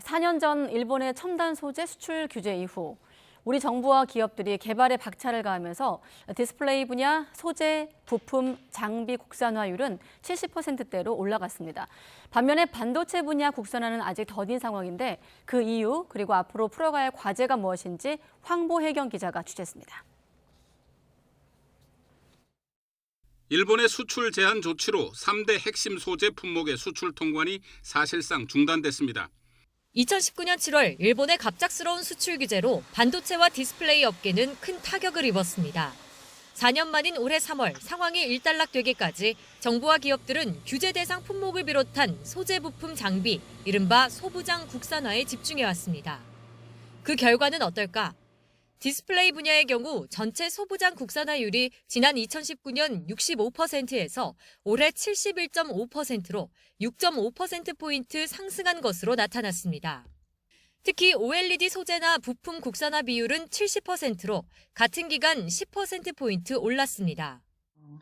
4년 전 일본의 첨단 소재 수출 규제 이후 우리 정부와 기업들이 개발에 박차를 가하면서 디스플레이 분야 소재, 부품, 장비 국산화율은 70%대로 올라갔습니다. 반면에 반도체 분야 국산화는 아직 더딘 상황인데 그 이유 그리고 앞으로 풀어가야 할 과제가 무엇인지 황보혜경 기자가 취재했습니다. 일본의 수출 제한 조치로 3대 핵심 소재 품목의 수출 통관이 사실상 중단됐습니다. 2019년 7월 일본의 갑작스러운 수출 규제로 반도체와 디스플레이 업계는 큰 타격을 입었습니다. 4년 만인 올해 3월 상황이 일단락되기까지 정부와 기업들은 규제 대상 품목을 비롯한 소재 부품 장비, 이른바 소부장 국산화에 집중해왔습니다. 그 결과는 어떨까? 디스플레이 분야의 경우 전체 소부장 국산화율이 지난 2019년 65%에서 올해 71.5%로 6.5%포인트 상승한 것으로 나타났습니다. 특히 OLED 소재나 부품 국산화 비율은 70%로 같은 기간 10%포인트 올랐습니다.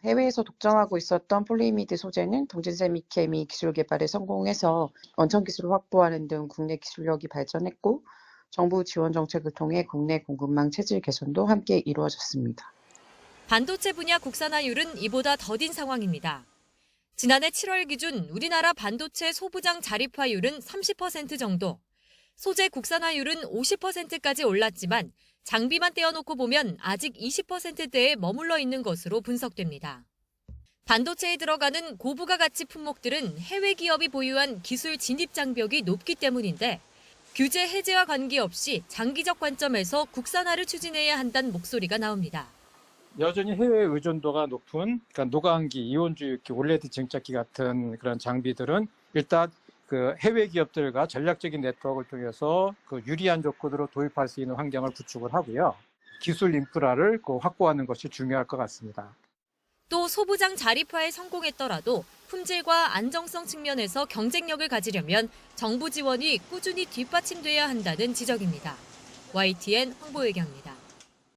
해외에서 독점하고 있었던 폴리이미드 소재는 동진세미케미 기술 개발에 성공해서 원천 기술을 확보하는 등 국내 기술력이 발전했고 정부 지원 정책을 통해 국내 공급망 체질 개선도 함께 이루어졌습니다. 반도체 분야 국산화율은 이보다 더딘 상황입니다. 지난해 7월 기준 우리나라 반도체 소부장 자립화율은 30% 정도, 소재 국산화율은 50%까지 올랐지만 장비만 떼어놓고 보면 아직 20%대에 머물러 있는 것으로 분석됩니다. 반도체에 들어가는 고부가 가치 품목들은 해외 기업이 보유한 기술 진입 장벽이 높기 때문인데 규제 해제와 관계없이 장기적 관점에서 국산화를 추진해야 한다는 목소리가 나옵니다. 여전히 해외 의존도가 높은 노광기, 이온주입기, 올레드 증착기 같은 그런 장비들은 일단 그 해외 기업들과 전략적인 네트워크를 통해서 그 유리한 조건으로 도입할 수 있는 환경을 구축을 하고요. 기술 인프라를 확보하는 것이 중요할 것 같습니다. 또 소부장 자립화에 성공했더라도 품질과 안정성 측면에서 경쟁력을 가지려면 정부 지원이 꾸준히 뒷받침돼야 한다는 지적입니다. YTN 황보혜경입니다.